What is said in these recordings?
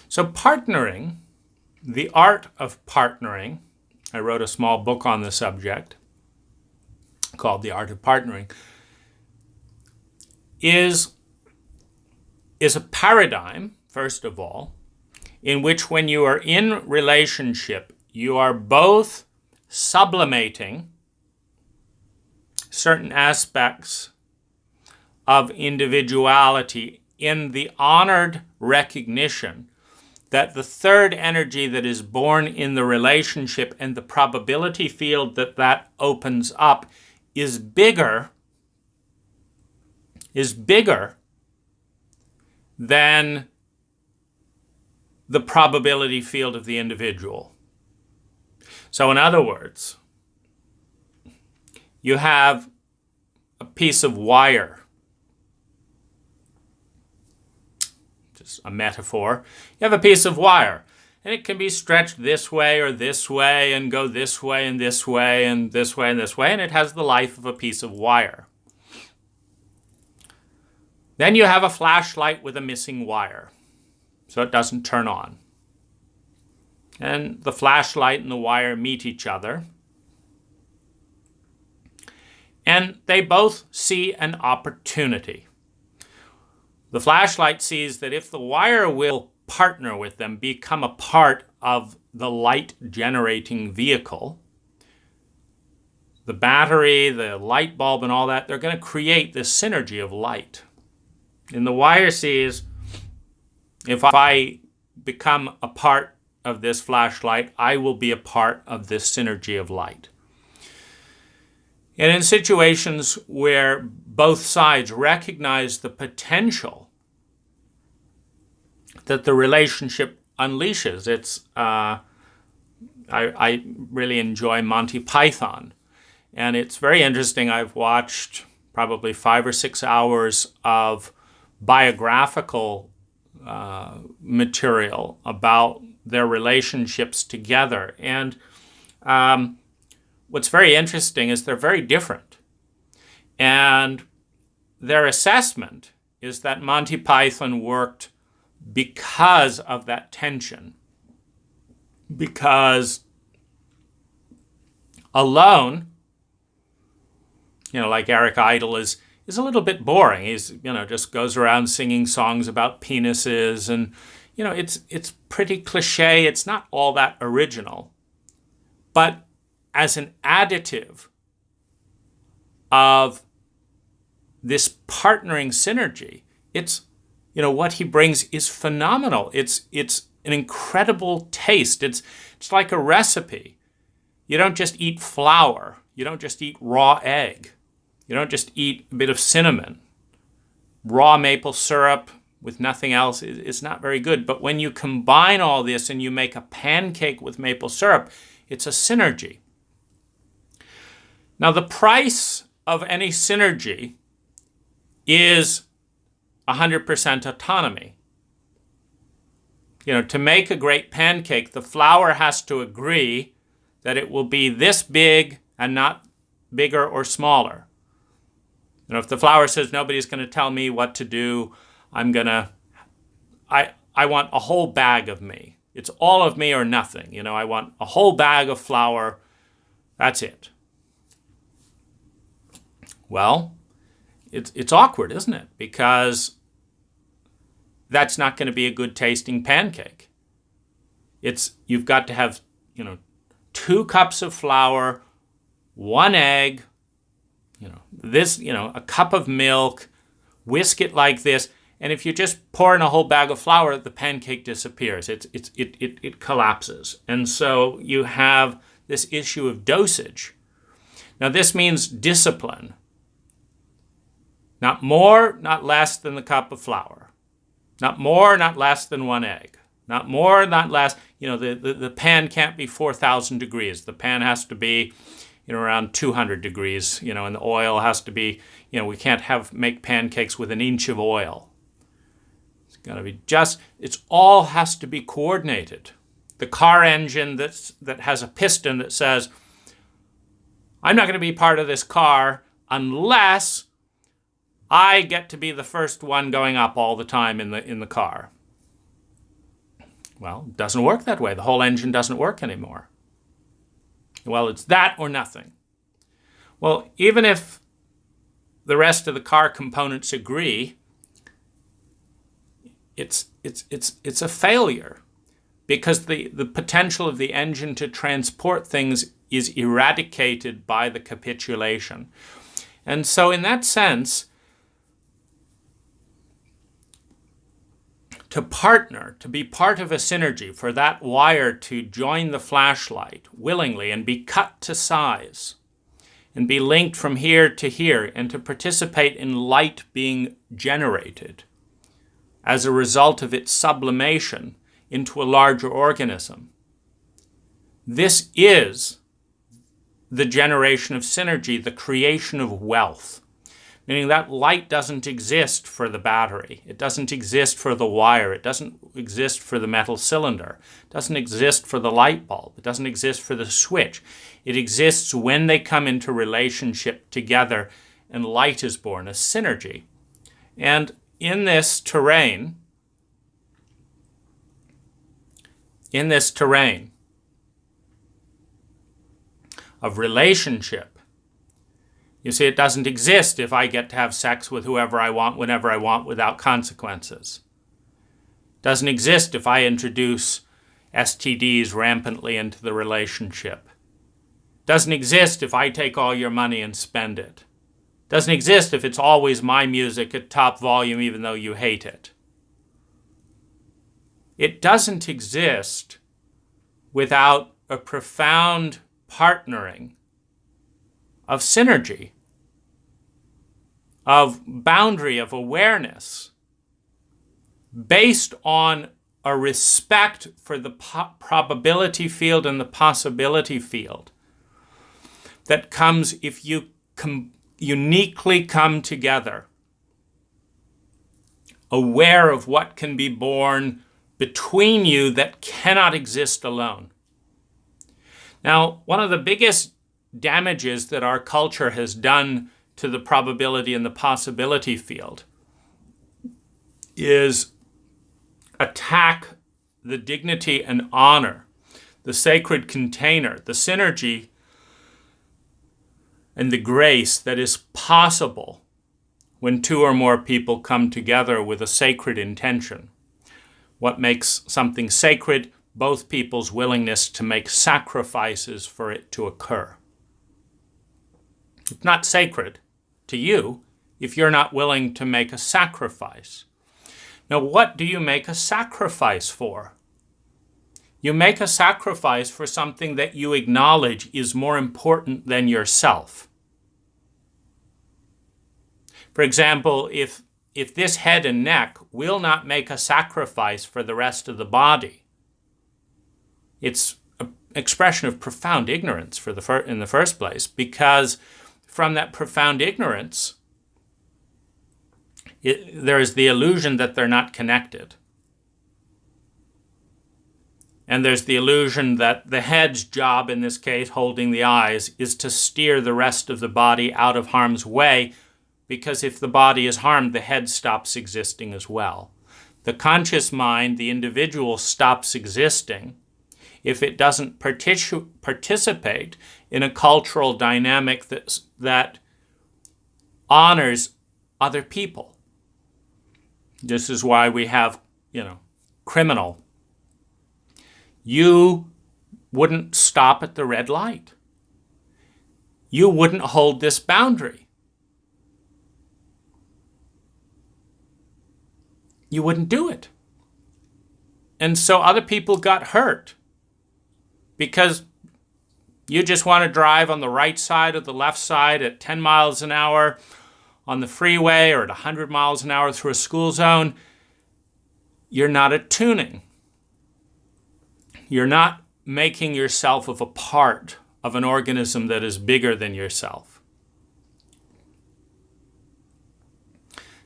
So partnering, the art of partnering, I wrote a small book on the subject called The Art of Partnering, is a paradigm, first of all, in which when you are in relationship, you are both sublimating certain aspects of individuality in the honored recognition that the third energy that is born in the relationship and the probability field that that opens up is bigger than the probability field of the individual. So in other words, you have a piece of wire, just a metaphor. You have a piece of wire, and it can be stretched this way or this way and go this way and this way and this way and this way, and it has the life of a piece of wire. Then you have a flashlight with a missing wire, so it doesn't turn on. And the flashlight and the wire meet each other, and they both see an opportunity. The flashlight sees that if the wire will partner with them, become a part of the light-generating vehicle, the battery, the light bulb, and all that, they're going to create this synergy of light. And the wire sees, if I become a part of this flashlight, I will be a part of this synergy of light. And in situations where both sides recognize the potential that the relationship unleashes, I really enjoy Monty Python. And it's very interesting. I've watched probably 5 or 6 hours of biographical material about their relationships together. And what's very interesting is they're very different. And their assessment is that Monty Python worked because of that tension. Because alone, like Eric Idle is a little bit boring. He's, just goes around singing songs about penises and, it's pretty cliche. It's not all that original. But as an additive of this partnering synergy, it's, what he brings is phenomenal. It's an incredible taste. It's like a recipe. You don't just eat flour. You don't just eat raw egg. You don't just eat a bit of cinnamon. Raw maple syrup with nothing else is not very good. But when you combine all this and you make a pancake with maple syrup, it's a synergy. Now, the price of any synergy is 100% autonomy. To make a great pancake, the flour has to agree that it will be this big and not bigger or smaller. If the flour says nobody's going to tell me what to do, I want a whole bag of me. It's all of me or nothing. I want a whole bag of flour. That's it. Well, it's awkward, isn't it? Because that's not going to be a good tasting pancake. You've got to have, 2 cups of flour, 1 egg, a cup of milk, whisk it like this, and if you just pour in a whole bag of flour, the pancake disappears. It collapses. And so you have this issue of dosage. Now this means discipline. Not more, not less than the cup of flour. Not more, not less than 1 egg. Not more, not less. The pan can't be 4,000 degrees. The pan has to be, around 200 degrees, and the oil has to be, we can't make pancakes with an inch of oil. It's got to be it all has to be coordinated. The car engine that has a piston that says, I'm not going to be part of this car unless I get to be the first one going up all the time in the car. Well, it doesn't work that way. The whole engine doesn't work anymore. Well, it's that or nothing. Well, even if the rest of the car components agree, it's a failure, because the potential of the engine to transport things is eradicated by the capitulation. And so in that sense, to partner, to be part of a synergy, for that wire to join the flashlight willingly and be cut to size and be linked from here to here and to participate in light being generated as a result of its sublimation into a larger organism. This is the generation of synergy, the creation of wealth. Meaning that light doesn't exist for the battery. It doesn't exist for the wire. It doesn't exist for the metal cylinder. It doesn't exist for the light bulb. It doesn't exist for the switch. It exists when they come into relationship together and light is born, a synergy. And in this terrain of relationship, you see, it doesn't exist if I get to have sex with whoever I want, whenever I want, without consequences. It doesn't exist if I introduce STDs rampantly into the relationship. It doesn't exist if I take all your money and spend it. It doesn't exist if it's always my music at top volume even though you hate it. It doesn't exist without a profound partnering of synergy, of boundary, of awareness, based on a respect for the probability field and the possibility field that comes if you uniquely come together, aware of what can be born between you that cannot exist alone. Now, one of the biggest damages that our culture has done to the probability and the possibility field is attack the dignity and honor, the sacred container, the synergy and the grace that is possible when two or more people come together with a sacred intention. What makes something sacred? Both people's willingness to make sacrifices for it to occur. It's not sacred to you if you're not willing to make a sacrifice. Now, what do you make a sacrifice for? You make a sacrifice for something that you acknowledge is more important than yourself. For example, if this head and neck will not make a sacrifice for the rest of the body, it's an expression of profound ignorance in the first place, because from that profound ignorance, there is the illusion that they're not connected. And there's the illusion that the head's job, in this case, holding the eyes, is to steer the rest of the body out of harm's way, because if the body is harmed, the head stops existing as well. The conscious mind, the individual, stops existing if it doesn't participate in a cultural dynamic that honors other people. This is why we have, criminal. You wouldn't stop at the red light. You wouldn't hold this boundary. You wouldn't do it. And so other people got hurt because you just want to drive on the right side or the left side at 10 miles an hour on the freeway or at 100 miles an hour through a school zone. You're not attuning. You're not making yourself of a part of an organism that is bigger than yourself.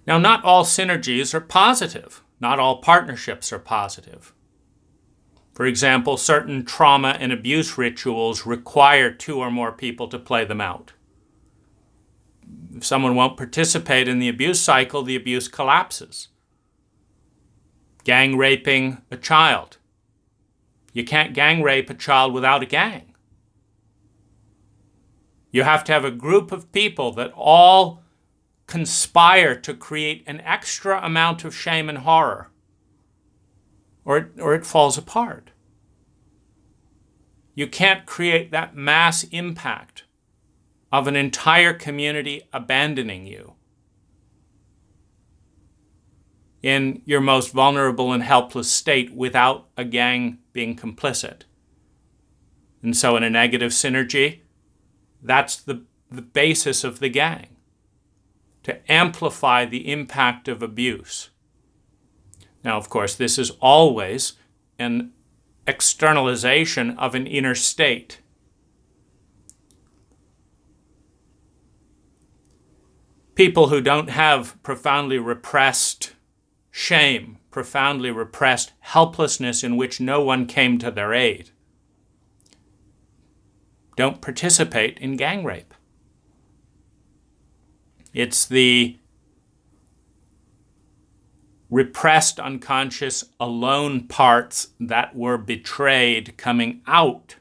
Now, not all synergies are positive. Not all partnerships are positive. For example, certain trauma and abuse rituals require two or more people to play them out. If someone won't participate in the abuse cycle, the abuse collapses. Gang raping a child. You can't gang rape a child without a gang. You have to have a group of people that all conspire to create an extra amount of shame and horror, or it falls apart. You can't create that mass impact of an entire community abandoning you in your most vulnerable and helpless state without a gang being complicit. And so in a negative synergy, that's the basis of the gang, to amplify the impact of abuse. Now, of course, this is always an externalization of an inner state. People who don't have profoundly repressed shame, profoundly repressed helplessness in which no one came to their aid, don't participate in gang rape. It's the repressed, unconscious, alone parts that were betrayed coming out.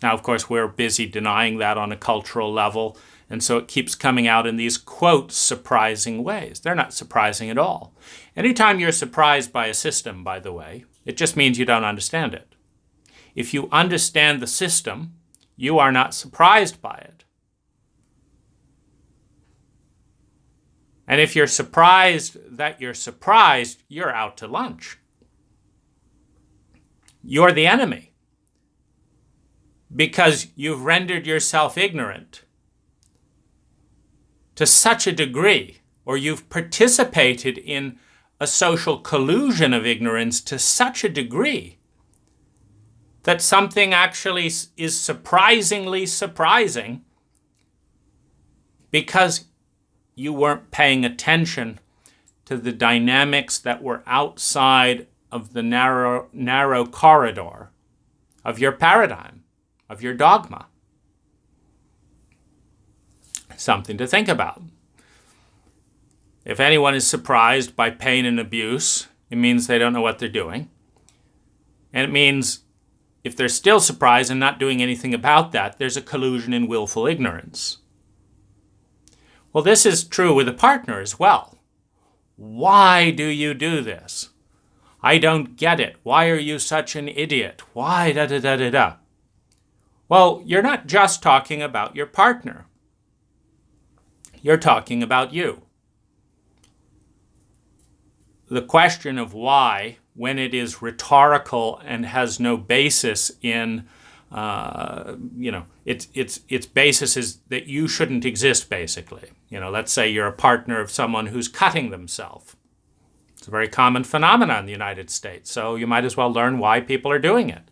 Now, of course, we're busy denying that on a cultural level, and so it keeps coming out in these, quote, surprising ways. They're not surprising at all. Anytime you're surprised by a system, by the way, it just means you don't understand it. If you understand the system, you are not surprised by it. And if you're surprised that you're surprised, you're out to lunch. You're the enemy because you've rendered yourself ignorant to such a degree, or you've participated in a social collusion of ignorance to such a degree that something actually is surprisingly surprising because you weren't paying attention to the dynamics that were outside of the narrow corridor of your paradigm, of your dogma. Something to think about. If anyone is surprised by pain and abuse, it means they don't know what they're doing. And it means if they're still surprised and not doing anything about that, there's a collusion in willful ignorance. Well, this is true with a partner as well. Why do you do this? I don't get it. Why are you such an idiot? Why da-da-da-da-da? Well, you're not just talking about your partner. You're talking about you. The question of why, when it is rhetorical and has no basis in, its basis is that you shouldn't exist, basically. Let's say you're a partner of someone who's cutting themselves. It's a very common phenomenon in the United States, so you might as well learn why people are doing it.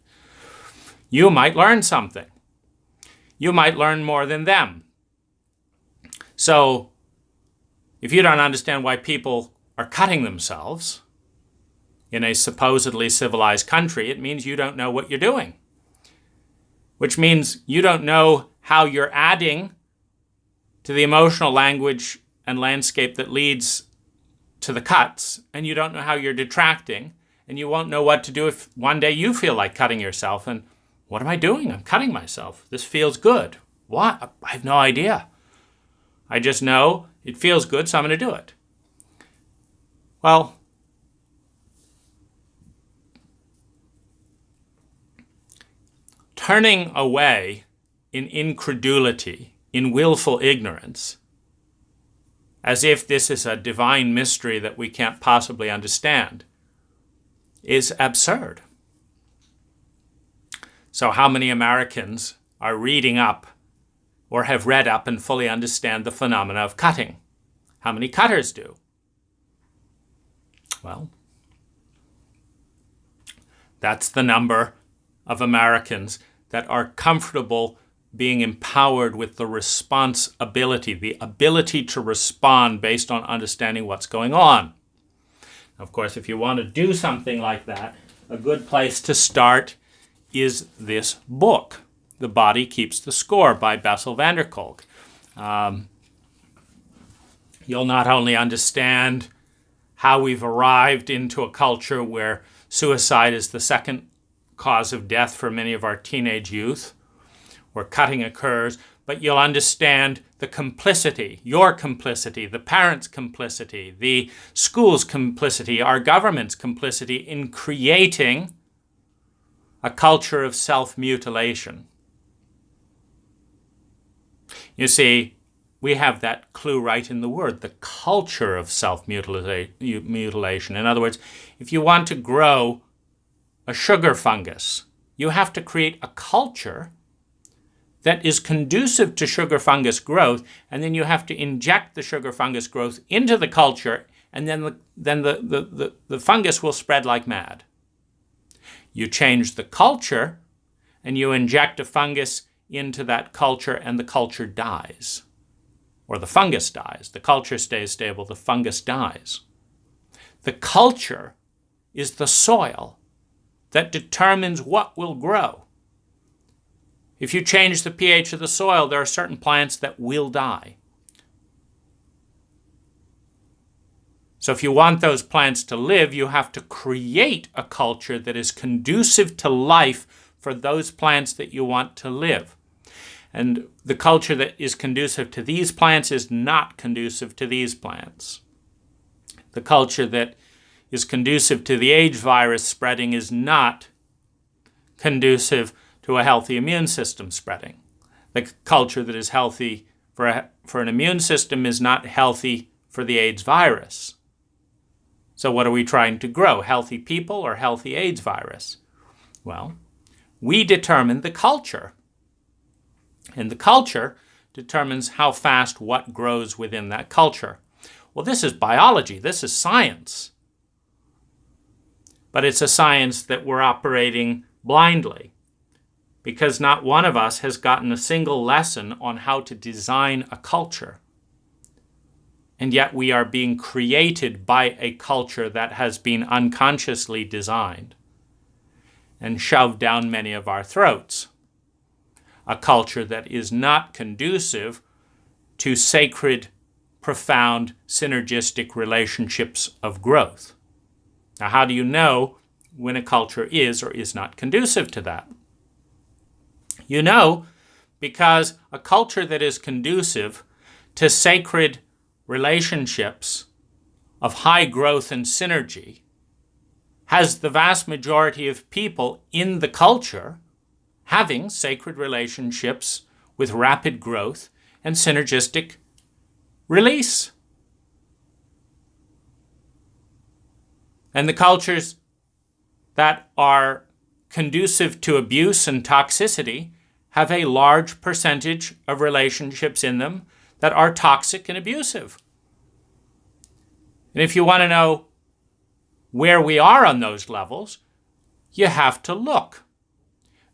You might learn something. You might learn more than them. So, if you don't understand why people are cutting themselves in a supposedly civilized country, it means you don't know what you're doing. Which means you don't know how you're adding to the emotional language and landscape that leads to the cuts, and you don't know how you're detracting, and you won't know what to do if one day you feel like cutting yourself, and what am I doing? I'm cutting myself. This feels good. What? I have no idea. I just know it feels good, so I'm going to do it. Well, turning away in incredulity, in willful ignorance, as if this is a divine mystery that we can't possibly understand, is absurd. So how many Americans are reading up or have read up and fully understand the phenomena of cutting? How many cutters do? Well, that's the number of Americans that are comfortable being empowered with the responsibility, the ability to respond based on understanding what's going on. Of course, if you want to do something like that, a good place to start is this book, The Body Keeps the Score by Bessel van der Kolk. You'll not only understand how we've arrived into a culture where suicide is the second cause of death for many of our teenage youth, where cutting occurs, but you'll understand the complicity, your complicity, the parents' complicity, the school's complicity, our government's complicity in creating a culture of self-mutilation. You see, we have that clue right in the word, the culture of self-mutilation. In other words, if you want to grow a sugar fungus, you have to create a culture that is conducive to sugar fungus growth, and then you have to inject the sugar fungus growth into the culture, and then the fungus will spread like mad. You change the culture, and you inject a fungus into that culture, and the culture dies. Or the fungus dies. The culture stays stable, the fungus dies. The culture is the soil that determines what will grow. If you change the pH of the soil, there are certain plants that will die. So if you want those plants to live, you have to create a culture that is conducive to life for those plants that you want to live. And the culture that is conducive to these plants is not conducive to these plants. The culture that is conducive to the AIDS virus spreading is not conducive to a healthy immune system spreading. The culture that is healthy for an immune system is not healthy for the AIDS virus. So what are we trying to grow? Healthy people or healthy AIDS virus? Well, we determine the culture. And the culture determines how fast what grows within that culture. Well, this is biology. This is science. But it's a science that we're operating blindly, because not one of us has gotten a single lesson on how to design a culture. And yet we are being created by a culture that has been unconsciously designed and shoved down many of our throats. A culture that is not conducive to sacred, profound, synergistic relationships of growth. Now, how do you know when a culture is or is not conducive to that? You know, because a culture that is conducive to sacred relationships of high growth and synergy has the vast majority of people in the culture having sacred relationships with rapid growth and synergistic release. And the cultures that are conducive to abuse and toxicity have a large percentage of relationships in them that are toxic and abusive. And if you want to know where we are on those levels, you have to look.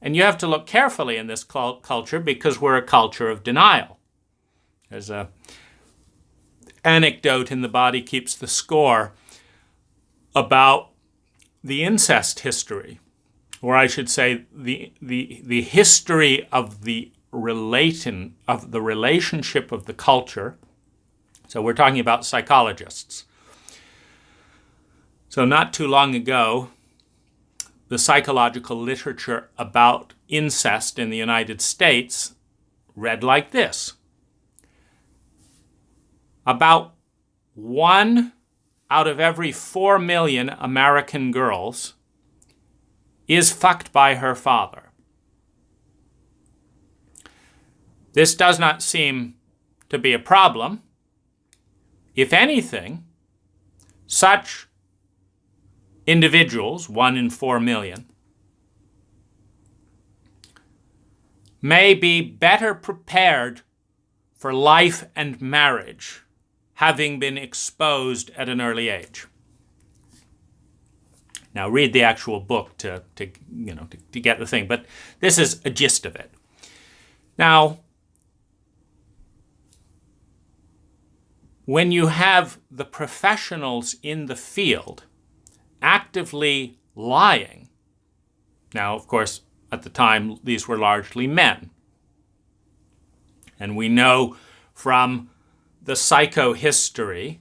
And you have to look carefully in this culture because we're a culture of denial. There's an anecdote in The Body Keeps the Score about the incest history, or I should say the history of the relationship of the culture. So we're talking about psychologists. So not too long ago, the psychological literature about incest in the United States read like this. About 1 out of every 4 million American girls is fucked by her father. This does not seem to be a problem. If anything, such individuals, 1 in 4 million, may be better prepared for life and marriage, having been exposed at an early age. Now, read the actual book to get the thing, but this is a gist of it. Now, when you have the professionals in the field actively lying, now, of course, at the time, these were largely men. And we know from the psychohistory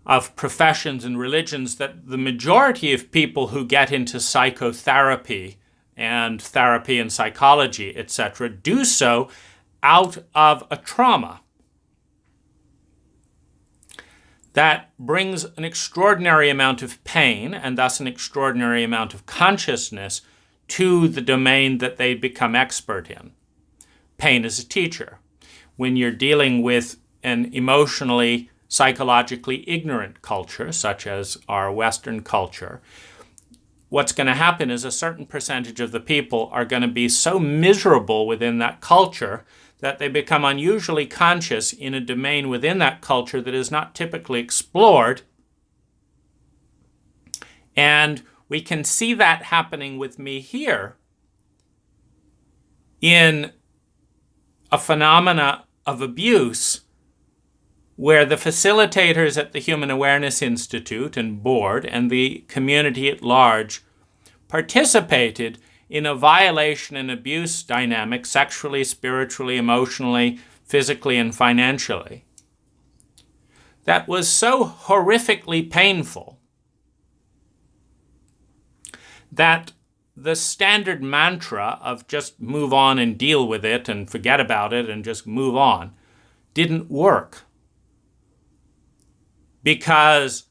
of professions and religions that the majority of people who get into psychotherapy and therapy and psychology, etc., do so out of a trauma that brings an extraordinary amount of pain and thus an extraordinary amount of consciousness to the domain that they become expert in. Pain is a teacher. When you're dealing with an emotionally, psychologically ignorant culture, such as our Western culture, what's going to happen is a certain percentage of the people are going to be so miserable within that culture that they become unusually conscious in a domain within that culture that is not typically explored. And we can see that happening with me here in a phenomena of abuse where the facilitators at the Human Awareness Institute and board and the community at large participated in a violation and abuse dynamic, sexually, spiritually, emotionally, physically, and financially, that was so horrifically painful that the standard mantra of just move on and deal with it and forget about it and just move on didn't work. Because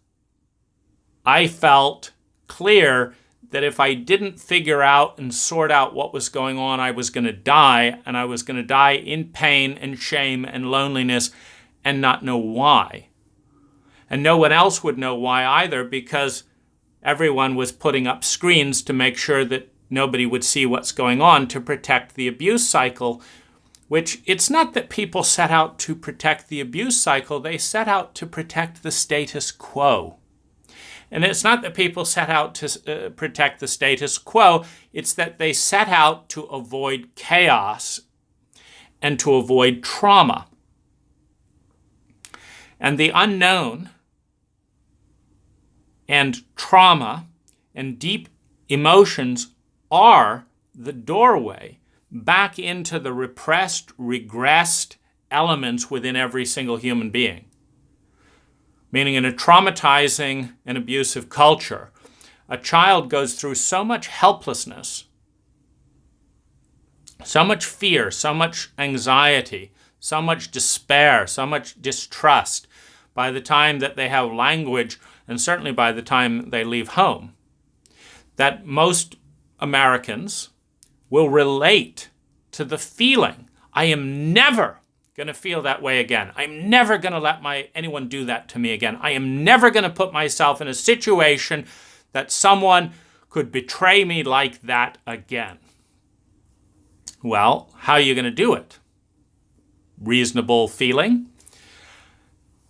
I felt clear that if I didn't figure out and sort out what was going on, I was going to die, and I was going to die in pain and shame and loneliness and not know why. And no one else would know why either, because everyone was putting up screens to make sure that nobody would see what's going on to protect the abuse cycle, which it's not that people set out to protect the abuse cycle, they set out to protect the status quo. And it's not that people set out to protect the status quo, it's that they set out to avoid chaos and to avoid trauma. And the unknown and trauma and deep emotions are the doorway back into the repressed, regressed elements within every single human being. Meaning in a traumatizing and abusive culture, a child goes through so much helplessness, so much fear, so much anxiety, so much despair, so much distrust by the time that they have language, and certainly by the time they leave home, that most Americans will relate to the feeling, I am never going to feel that way again. I'm never going to let anyone do that to me again. I am never going to put myself in a situation that someone could betray me like that again. Well, how are you going to do it? Reasonable feeling?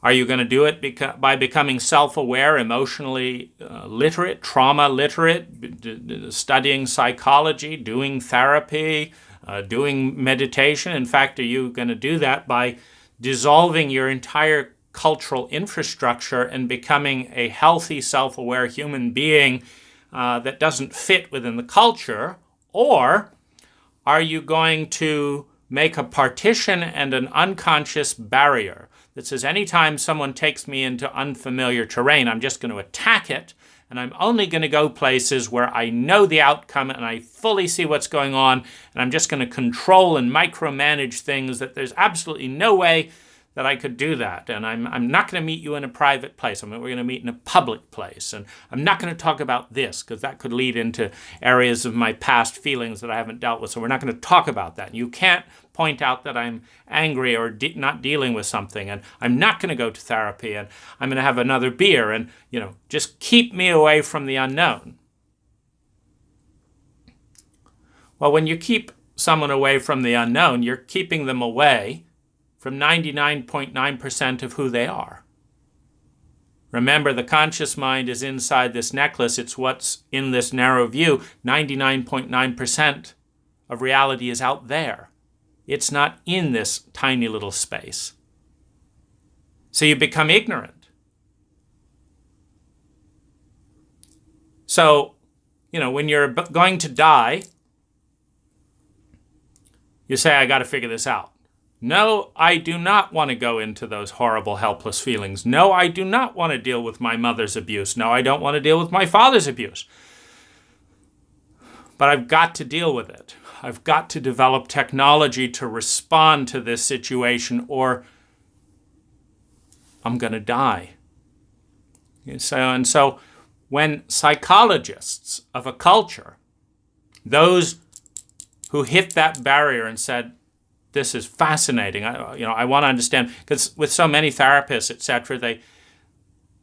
Are you going to do it by becoming self-aware, emotionally literate, trauma literate, studying psychology, doing therapy, doing meditation? In fact, are you going to do that by dissolving your entire cultural infrastructure and becoming a healthy, self-aware human being that doesn't fit within the culture? Or are you going to make a partition and an unconscious barrier that says anytime someone takes me into unfamiliar terrain, I'm just going to attack it, and I'm only going to go places where I know the outcome and I fully see what's going on, and I'm just going to control and micromanage things that there's absolutely no way that I could do that. And I'm not going to meet you in a private place. We're going to meet in a public place. And I'm not going to talk about this because that could lead into areas of my past feelings that I haven't dealt with. So we're not going to talk about that. You can't point out that I'm angry or not dealing with something. And I'm not going to go to therapy. And I'm going to have another beer. And, just keep me away from the unknown. Well, when you keep someone away from the unknown, you're keeping them away from 99.9% of who they are. Remember, the conscious mind is inside this necklace. It's what's in this narrow view. 99.9% of reality is out there. It's not in this tiny little space. So you become ignorant. So, when you're going to die, you say, I got to figure this out. No, I do not want to go into those horrible, helpless feelings. No, I do not want to deal with my mother's abuse. No, I don't want to deal with my father's abuse. But I've got to deal with it. I've got to develop technology to respond to this situation, or I'm going to die. And so when psychologists of a culture, those who hit that barrier and said, this is fascinating, I want to understand, because with so many therapists, etc.,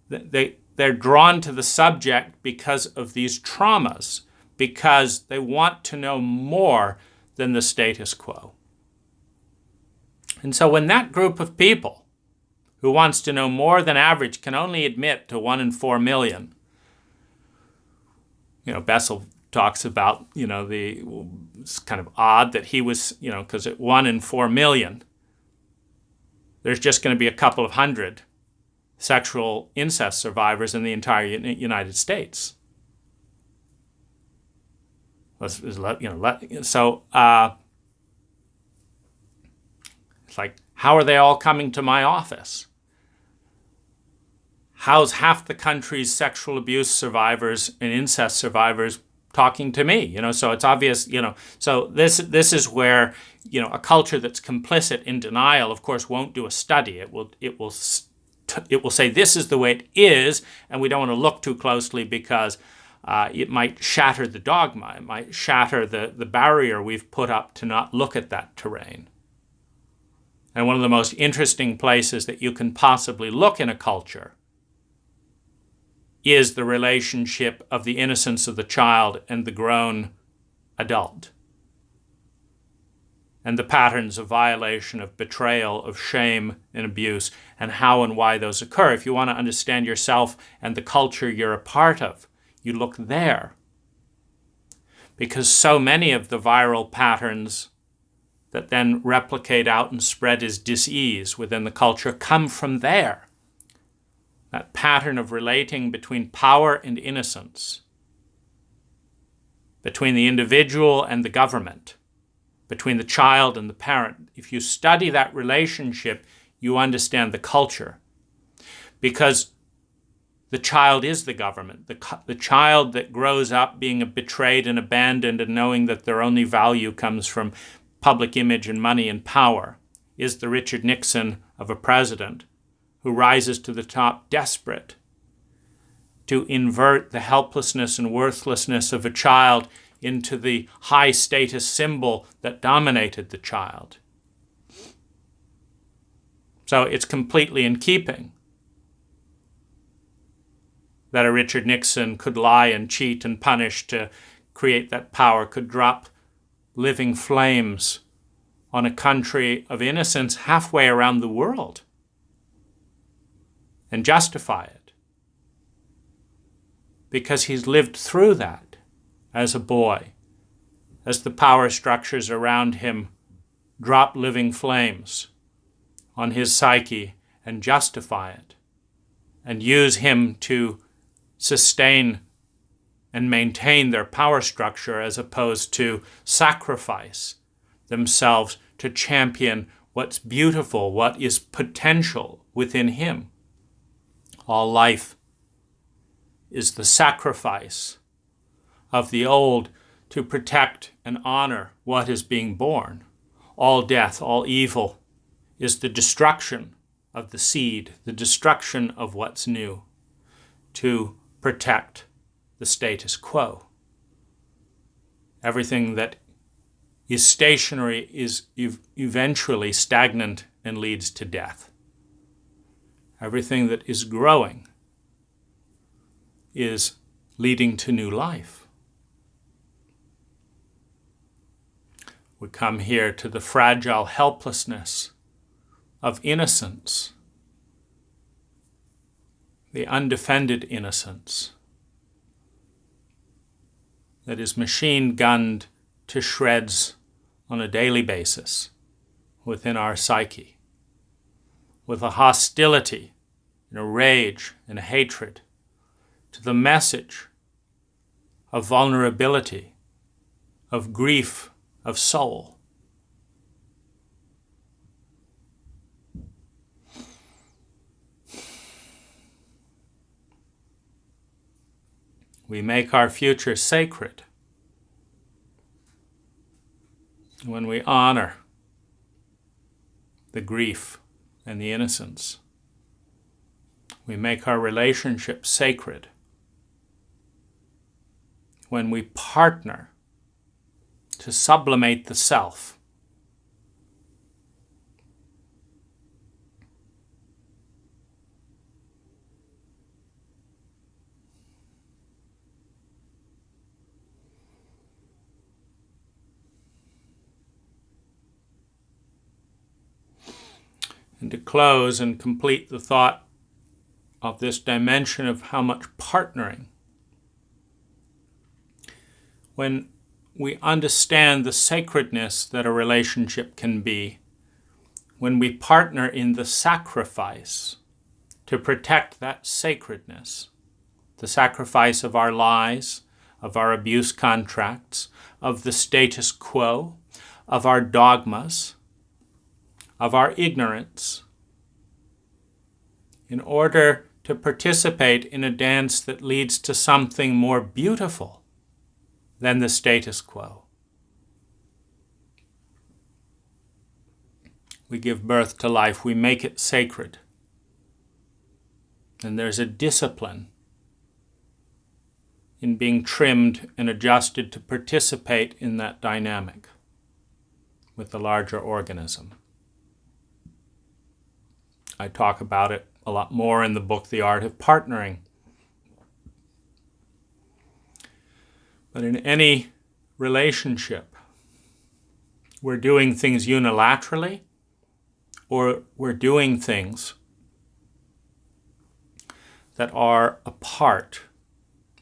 they're drawn to the subject because of these traumas, because they want to know more than the status quo. And so when that group of people who wants to know more than average can only admit to 1 in 4 million, Bessel talks about, it's kind of odd that he was, because at 1 in 4 million, there's just going to be a couple of hundred sexual incest survivors in the entire United States. So it's like, how are they all coming to my office? How's half the country's sexual abuse survivors and incest survivors talking to me? So it's obvious, so this is where, a culture that's complicit in denial, of course, won't do a study. It will say this is the way it is, and we don't want to look too closely because it might shatter the dogma. It might shatter the barrier we've put up to not look at that terrain. And one of the most interesting places that you can possibly look in a culture is the relationship of the innocence of the child and the grown adult, and the patterns of violation, of betrayal, of shame and abuse, and how and why those occur. If you want to understand yourself and the culture you're a part of, you look there. Because so many of the viral patterns that then replicate out and spread as dis-ease within the culture come from there. That pattern of relating between power and innocence, between the individual and the government, between the child and the parent. If you study that relationship, you understand the culture. Because the child is the government. The child that grows up being betrayed and abandoned and knowing that their only value comes from public image and money and power is the Richard Nixon of a president who rises to the top desperate to invert the helplessness and worthlessness of a child into the high status symbol that dominated the child. So it's completely in keeping that a Richard Nixon could lie and cheat and punish to create that power, could drop living flames on a country of innocence halfway around the world and justify it. Because he's lived through that as a boy, as the power structures around him drop living flames on his psyche and justify it, and use him to sustain and maintain their power structure as opposed to sacrifice themselves to champion what's beautiful, what is potential within him. All life is the sacrifice of the old to protect and honor what is being born. All death, all evil is the destruction of the seed, the destruction of what's new, to protect the status quo. Everything that is stationary is eventually stagnant and leads to death. Everything that is growing is leading to new life. We come here to the fragile helplessness of innocence, the undefended innocence that is machine-gunned to shreds on a daily basis within our psyche, with a hostility and a rage and a hatred to the message of vulnerability, of grief, of soul. We make our future sacred when we honor the grief and the innocence. We make our relationship sacred when we partner to sublimate the self. And to close and complete the thought of this dimension of how much partnering, when we understand the sacredness that a relationship can be, when we partner in the sacrifice to protect that sacredness, the sacrifice of our lies, of our abuse contracts, of the status quo, of our dogmas, of our ignorance, in order to participate in a dance that leads to something more beautiful than the status quo. We give birth to life, we make it sacred. And there's a discipline in being trimmed and adjusted to participate in that dynamic with the larger organism. I talk about it a lot more in the book, The Art of Partnering. But in any relationship, we're doing things unilaterally, or we're doing things that are a part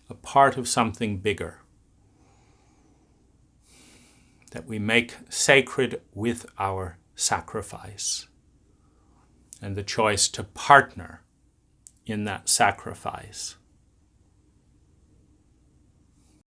of something bigger, that we make sacred with our sacrifice and the choice to partner in that sacrifice.